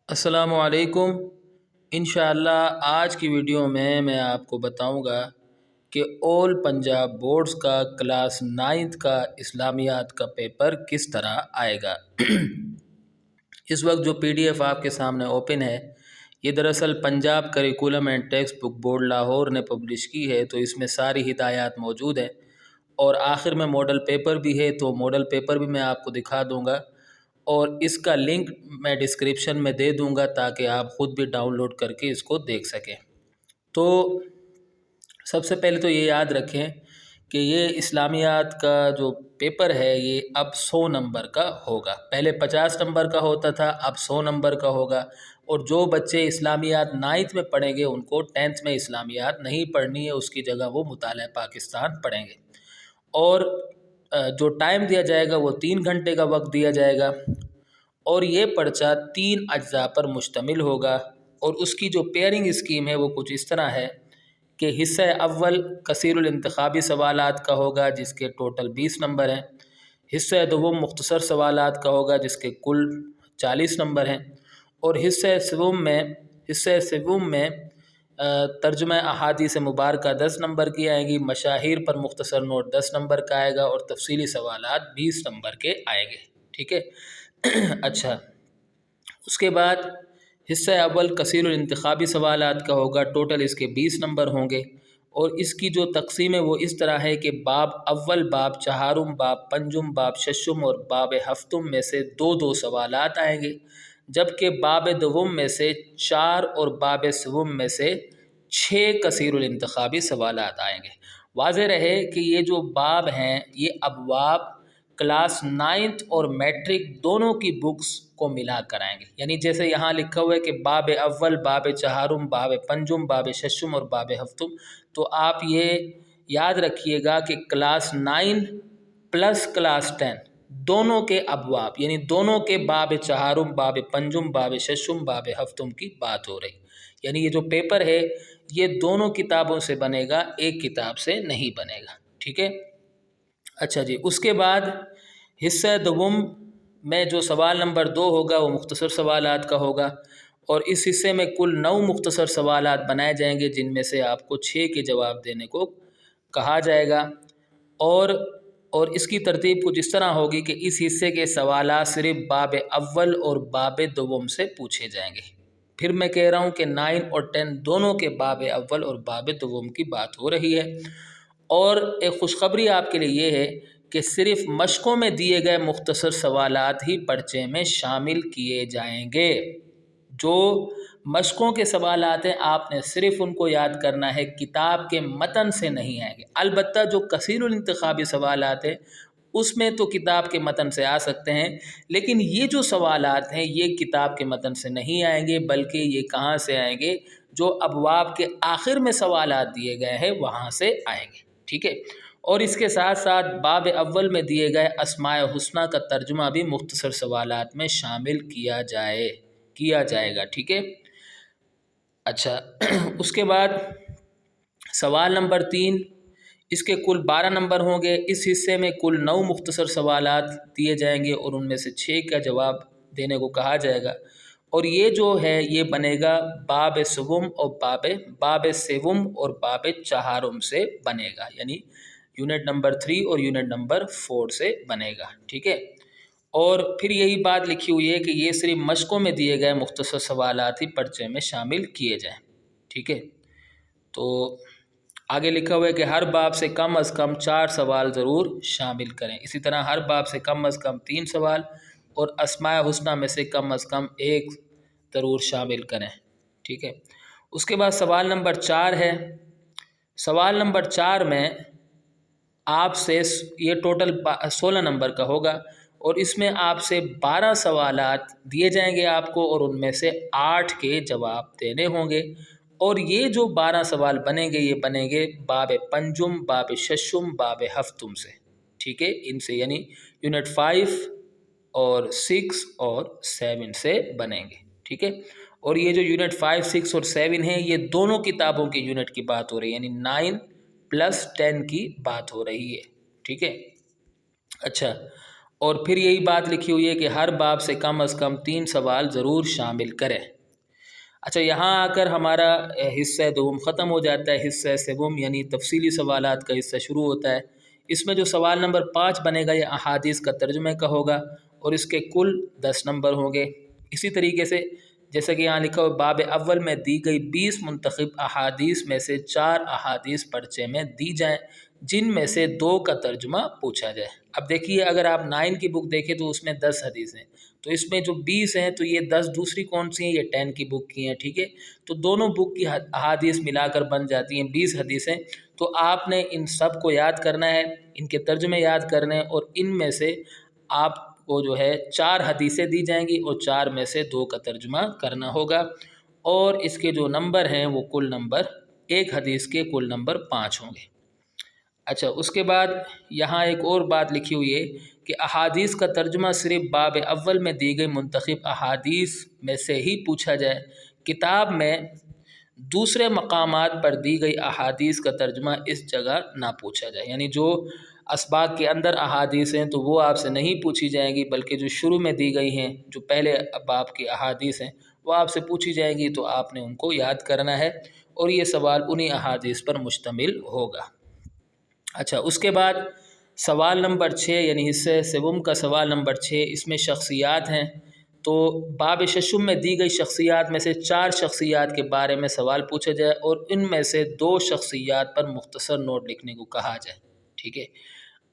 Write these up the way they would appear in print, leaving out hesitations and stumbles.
السلام علیکم۔ انشاءاللہ آج کی ویڈیو میں آپ کو بتاؤں گا کہ آل پنجاب بورڈز کا کلاس 9 کا اسلامیات کا پیپر کس طرح آئے گا۔ اس وقت جو PDF آپ کے سامنے اوپن ہے، یہ دراصل Punjab curriculum and text book board Lahore نے پبلش کی ہے، تو اس میں ساری ہدایات موجود ہیں اور آخر میں ماڈل پیپر بھی ہے، تو ماڈل پیپر بھی میں آپ کو دکھا دوں گا اور اس کا لنک میں ڈسکرپشن میں دے دوں گا تاکہ آپ خود بھی ڈاؤن لوڈ کر کے اس کو دیکھ سکیں۔ تو سب سے پہلے تو یہ یاد رکھیں کہ یہ اسلامیات کا جو پیپر ہے یہ اب 100 نمبر کا ہوگا۔ پہلے 50 نمبر کا ہوتا تھا، اب 100 نمبر کا ہوگا، اور جو بچے اسلامیات 9th میں پڑھیں گے ان کو 10th میں اسلامیات نہیں پڑھنی ہے، اس کی جگہ وہ مطالعہ پاکستان پڑھیں گے۔ اور جو ٹائم دیا جائے گا وہ 3 گھنٹے کا وقت دیا جائے گا، اور یہ پرچہ 3 اجزاء پر مشتمل ہوگا، اور اس کی جو پیئرنگ اسکیم ہے وہ کچھ اس طرح ہے کہ حصہ اول کثیر الانتخابی سوالات کا ہوگا جس کے ٹوٹل 20 نمبر ہیں، حصہ دوم مختصر سوالات کا ہوگا جس کے کل 40 نمبر ہیں، اور حصہ سوم میں ترجمہ احادیث مبارکہ 10 نمبر کی آئیں گی، مشاہیر پر مختصر نوٹ 10 نمبر کا آئے گا، اور تفصیلی سوالات 20 نمبر کے آئیں گے۔ ٹھیک ہے۔ اچھا، اس کے بعد حصہ اول کثیر الانتخابی سوالات کا ہوگا، ٹوٹل اس کے 20 نمبر ہوں گے، اور اس کی جو تقسیم ہے وہ اس طرح ہے کہ باب اول، باب چہارم، باب پنجم، باب ششم اور باب ہفتم میں سے 2 سوالات آئیں گے، جبکہ باب دوم میں سے 4 اور باب سوم میں سے 6 کثیر الانتخابی سوالات آئیں گے۔ واضح رہے کہ یہ جو باب ہیں یہ ابواب کلاس 9th اور میٹرک دونوں کی بکس کو ملا کر آئیں گے، یعنی جیسے یہاں لکھا ہوا ہے کہ باب اول، باب چہارم، باب پنجم، باب ششم اور باب ہفتم، تو آپ یہ یاد رکھیے گا کہ کلاس 9 پلس کلاس 10 دونوں کے ابواب، یعنی دونوں کے باب چہارم، باب پنجم، باب ششم، باب ہفتم کی بات ہو رہی، یعنی یہ جو پیپر ہے یہ دونوں کتابوں سے بنے گا، ایک کتاب سے نہیں بنے گا۔ ٹھیک ہے۔ اچھا جی، اس کے بعد حصہ دوم میں جو سوال نمبر 2 ہوگا وہ مختصر سوالات کا ہوگا، اور اس حصے میں کل 9 مختصر سوالات بنائے جائیں گے جن میں سے آپ کو 6 کے جواب دینے کو کہا جائے گا، اور اس کی ترتیب کچھ اس طرح ہوگی کہ اس حصے کے سوالات صرف باب اول اور باب دوم سے پوچھے جائیں گے۔ پھر میں کہہ رہا ہوں کہ 9 اور 10 دونوں کے باب اول اور باب دوم کی بات ہو رہی ہے، اور ایک خوشخبری آپ کے لیے یہ ہے کہ صرف مشقوں میں دیے گئے مختصر سوالات ہی پرچے میں شامل کیے جائیں گے۔ جو مشقوں کے سوالات ہیں آپ نے صرف ان کو یاد کرنا ہے، کتاب کے متن سے نہیں آئیں گے۔ البتہ جو کثیر الانتخابی سوالات ہیں اس میں تو کتاب کے متن سے آ سکتے ہیں، لیکن یہ جو سوالات ہیں یہ کتاب کے متن سے نہیں آئیں گے، بلکہ یہ کہاں سے آئیں گے؟ جو ابواب کے آخر میں سوالات دیے گئے ہیں وہاں سے آئیں گے۔ ٹھیک ہے۔ اور اس کے ساتھ ساتھ باب اول میں دیے گئے اسماء حسنہ کا ترجمہ بھی مختصر سوالات میں شامل کیا جائے گا۔ ٹھیک ہے۔ اچھا، اس کے بعد سوال نمبر 3، اس کے کل 12 نمبر ہوں گے، اس حصے میں کل 9 مختصر سوالات دیے جائیں گے اور ان میں سے 6 کا جواب دینے کو کہا جائے گا، اور یہ جو ہے یہ بنے گا باب سوم اور باب سوم اور باب چہارم سے بنے گا، یعنی یونٹ نمبر 3 اور یونٹ نمبر 4 سے بنے گا۔ ٹھیک ہے۔ اور پھر یہی بات لکھی ہوئی ہے کہ یہ صرف مشقوں میں دیے گئے مختصر سوالات ہی پرچے میں شامل کیے جائیں۔ ٹھیک ہے۔ تو آگے لکھا ہوا ہے کہ ہر باب سے کم از کم 4 سوال ضرور شامل کریں، اسی طرح ہر باب سے کم از کم 3 سوال، اور اسماء حسنہ میں سے کم از کم 1 ضرور شامل کریں۔ ٹھیک ہے۔ اس کے بعد سوال نمبر 4 ہے۔ سوال نمبر 4 میں آپ سے یہ ٹوٹل 16 نمبر کا ہوگا، اور اس میں آپ سے 12 سوالات دیے جائیں گے آپ کو، اور ان میں سے 8 کے جواب دینے ہوں گے، اور یہ جو 12 سوال بنیں گے یہ بنیں گے باب پنجم، باب ششم، باب ہفتم سے۔ ٹھیک ہے، ان سے یعنی یونٹ 5 اور 6 اور 7 سے بنیں گے۔ ٹھیک ہے۔ اور یہ جو یونٹ 5، 6 اور 7 ہیں یہ دونوں کتابوں کے یونٹ کی بات ہو رہی ہے، یعنی 9 + 10 کی بات ہو رہی ہے۔ ٹھیک ہے۔ اچھا، اور پھر یہی بات لکھی ہوئی ہے کہ ہر باب سے کم از کم 3 سوال ضرور شامل کریں۔ اچھا، یہاں آ کر ہمارا حصہ دوم ختم ہو جاتا ہے۔ حصہ سوم یعنی تفصیلی سوالات کا حصہ شروع ہوتا ہے۔ اس میں جو سوال نمبر 5 بنے گا یہ احادیث کا ترجمہ کا ہوگا اور اس کے کل 10 نمبر ہوں گے۔ اسی طریقے سے جیسا کہ یہاں لکھا ہوا باب اول میں دی گئی 20 منتخب احادیث میں سے 4 احادیث پرچے میں دی جائیں جن میں سے 2 کا ترجمہ پوچھا جائے۔ اب دیکھیے اگر آپ 9 کی بک دیکھیں تو اس میں 10 حدیث ہیں، تو اس میں جو 20 ہیں تو یہ 10 دوسری کون سی ہیں؟ یہ 10 کی بک کی ہیں، ٹھیک ہے؟ تو دونوں بک کی احادیث ملا کر بن جاتی ہیں 20 حدیثیں۔ تو آپ نے ان سب کو یاد کرنا ہے، ان کے ترجمے یاد کرنے ہیں، اور ان میں سے آپ کو جو ہے 4 حدیثیں دی جائیں گی اور 4 میں سے 2 کا ترجمہ کرنا ہوگا، اور اس کے جو نمبر ہیں وہ کل نمبر، ایک حدیث کے کل نمبر 5 ہوں گے۔ اچھا، اس کے بعد یہاں ایک اور بات لکھی ہوئی ہے کہ احادیث کا ترجمہ صرف باب اول میں دی گئی منتخب احادیث میں سے ہی پوچھا جائے۔ کتاب میں دوسرے مقامات پر دی گئی احادیث کا ترجمہ اس جگہ نہ پوچھا جائے، یعنی جو اسباق کے اندر احادیث ہیں تو وہ آپ سے نہیں پوچھی جائیں گی، بلکہ جو شروع میں دی گئی ہیں، جو پہلے باب کی احادیث ہیں وہ آپ سے پوچھی جائیں گی، تو آپ نے ان کو یاد کرنا ہے، اور یہ سوال انہی احادیث پر مشتمل ہوگا۔ اچھا، اس کے بعد سوال نمبر 6 یعنی حصہ سوم کا سوال نمبر 6، اس میں شخصیات ہیں۔ تو باب ششم میں دی گئی شخصیات میں سے 4 شخصیات کے بارے میں سوال پوچھا جائے اور ان میں سے 2 شخصیات پر مختصر نوٹ لکھنے کو کہا جائے، ٹھیک ہے؟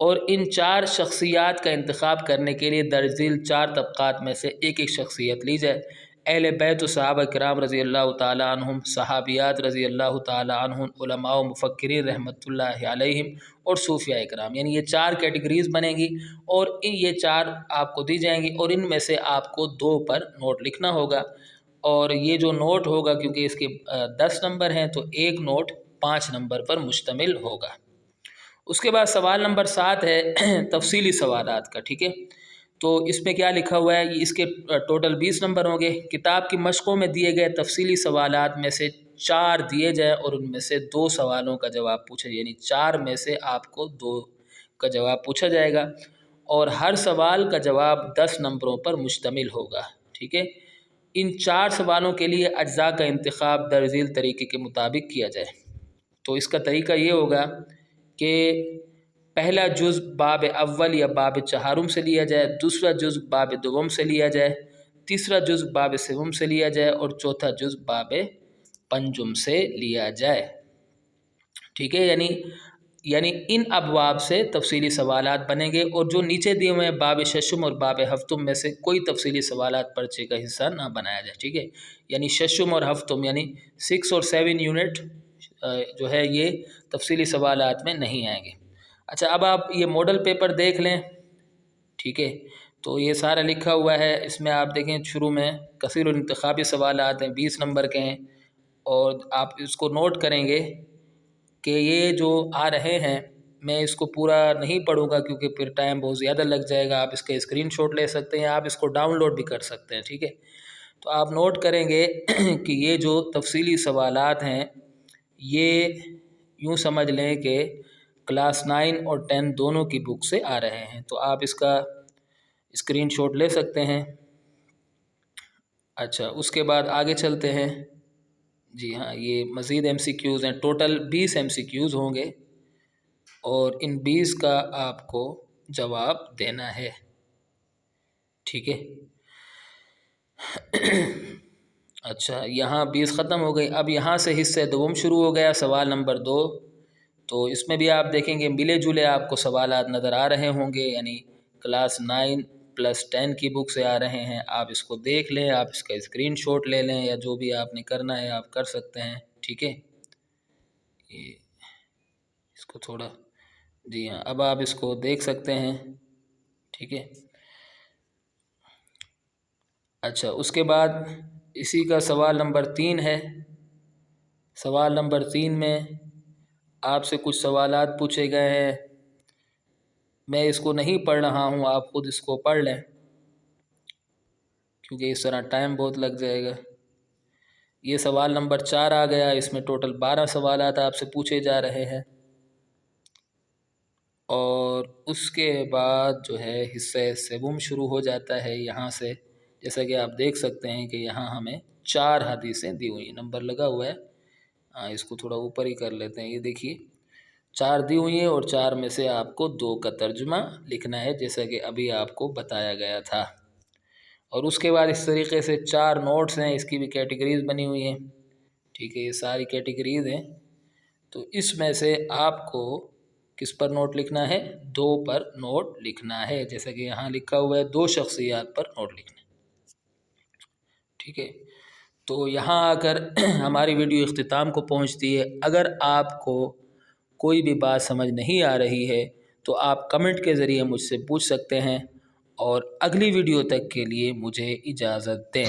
اور ان 4 شخصیات کا انتخاب کرنے کے لیے درج ذیل 4 طبقات میں سے ایک ایک شخصیت لی جائے۔ اہل بیت و صحابہ کرام رضی اللہ تعالیٰ عنہم، صحابیات رضی اللہ تعالیٰ عنہم، علماء و مفکرین رحمۃ اللہ علیہم، اور صوفیاء کرام، یعنی یہ 4 کیٹیگریز بنیں گی اور یہ 4 آپ کو دی جائیں گی، اور ان میں سے آپ کو 2 پر نوٹ لکھنا ہوگا، اور یہ جو نوٹ ہوگا کیونکہ اس کے 10 نمبر ہیں تو ایک نوٹ 5 نمبر پر مشتمل ہوگا۔ اس کے بعد سوال نمبر 7 ہے تفصیلی سوالات کا، ٹھیک ہے؟ تو اس میں کیا لکھا ہوا ہے، اس کے ٹوٹل 20 نمبر ہوں گے۔ کتاب کی مشقوں میں دیے گئے تفصیلی سوالات میں سے 4 دیے جائیں اور ان میں سے 2 سوالوں کا جواب پوچھا جائے، یعنی 4 میں سے آپ کو 2 کا جواب پوچھا جائے گا، اور ہر سوال کا جواب 10 نمبروں پر مشتمل ہوگا، ٹھیک ہے؟ ان 4 سوالوں کے لیے اجزاء کا انتخاب درج ذیل طریقے کے مطابق کیا جائے۔ تو اس کا طریقہ یہ ہوگا کہ پہلا جز باب اول یا باب چہارم سے لیا جائے، دوسرا جز باب دوم سے لیا جائے، تیسرا جز باب سوم سے لیا جائے، اور چوتھا جز باب پنجم سے لیا جائے، ٹھیک ہے؟ یعنی ان ابواب سے تفصیلی سوالات بنیں گے، اور جو نیچے دیے ہوئے ہیں باب ششم اور باب ہفتم میں سے کوئی تفصیلی سوالات پرچے کا حصہ نہ بنایا جائے، ٹھیک ہے؟ یعنی ششم اور ہفتم یعنی 6 اور 7 یونٹ جو ہے یہ تفصیلی سوالات میں نہیں آئیں گے۔ اچھا، اب آپ یہ ماڈل پیپر دیکھ لیں، ٹھیک ہے؟ تو یہ سارا لکھا ہوا ہے، اس میں آپ دیکھیں شروع میں کثیر الانتخابی سوالات ہیں، 20 نمبر کے ہیں، اور آپ اس کو نوٹ کریں گے کہ یہ جو آ رہے ہیں، میں اس کو پورا نہیں پڑھوں گا کیونکہ پھر ٹائم بہت زیادہ لگ جائے گا۔ آپ اس کے اسکرین شاٹ لے سکتے ہیں، آپ اس کو ڈاؤن لوڈ بھی کر سکتے ہیں، ٹھیک ہے؟ تو آپ نوٹ کریں گے کہ یہ جو تفصیلی سوالات ہیں یہ یوں سمجھ لیں کہ کلاس 9 اور 10 دونوں کی بک سے آ رہے ہیں، تو آپ اس کا اسکرین شاٹ لے سکتے ہیں۔ اچھا، اس کے بعد آگے چلتے ہیں۔ جی ہاں، یہ مزید ایم سی کیوز ہیں، ٹوٹل 20 ایم سی کیوز ہوں گے، اور ان 20 کا آپ کو جواب دینا ہے، ٹھیک ہے؟ اچھا، یہاں 20 ختم ہو گئی، اب یہاں سے حصہ دوم شروع ہو گیا، سوال نمبر 2۔ تو اس میں بھی آپ دیکھیں گے ملے جلے آپ کو سوالات نظر آ رہے ہوں گے، یعنی کلاس 9 پلس 10 کی بک سے آ رہے ہیں۔ آپ اس کو دیکھ لیں، آپ اس کا اسکرین شاٹ لے لیں، یا جو بھی آپ نے کرنا ہے آپ کر سکتے ہیں، ٹھیک ہے؟ یہ اس کو تھوڑا، جی ہاں، اب آپ اس کو دیکھ سکتے ہیں، ٹھیک ہے؟ اچھا، اس کے بعد اسی کا سوال نمبر 3 ہے۔ سوال نمبر 3 میں آپ سے کچھ سوالات پوچھے گئے ہیں، میں اس کو نہیں پڑھ رہا ہوں، آپ خود اس کو پڑھ لیں کیونکہ اس طرح ٹائم بہت لگ جائے گا۔ یہ سوال نمبر 4 آ گیا، اس میں ٹوٹل 12 سوالات آپ سے پوچھے جا رہے ہیں۔ اور اس کے بعد جو ہے حصہ سوم شروع ہو جاتا ہے یہاں سے، جیسا کہ آپ دیکھ سکتے ہیں کہ یہاں ہمیں 4 حدیثیں دی ہوئی ہیں، نمبر لگا ہوا ہے، اس کو تھوڑا اوپر ہی کر لیتے ہیں، یہ دیکھیے 4 دی ہوئی ہیں اور 4 میں سے آپ کو 2 کا ترجمہ لکھنا ہے جیسا کہ ابھی آپ کو بتایا گیا تھا۔ اور اس کے بعد اس طریقے سے 4 نوٹس ہیں، اس کی بھی کیٹیگریز بنی ہوئی ہیں، ٹھیک ہے، یہ ساری کیٹیگریز ہیں۔ تو اس میں سے آپ کو کس پر نوٹ لکھنا ہے؟ 2 پر نوٹ لکھنا ہے، جیسا کہ یہاں لکھا ہوا ہے 2 شخصیات پر نوٹ لکھنا ہے، ٹھیک ہے۔ تو یہاں آ کر ہماری ویڈیو اختتام کو پہنچتی ہے۔ اگر آپ کو کوئی بھی بات سمجھ نہیں آ رہی ہے تو آپ کمنٹ کے ذریعے مجھ سے پوچھ سکتے ہیں، اور اگلی ویڈیو تک کے لیے مجھے اجازت دیں۔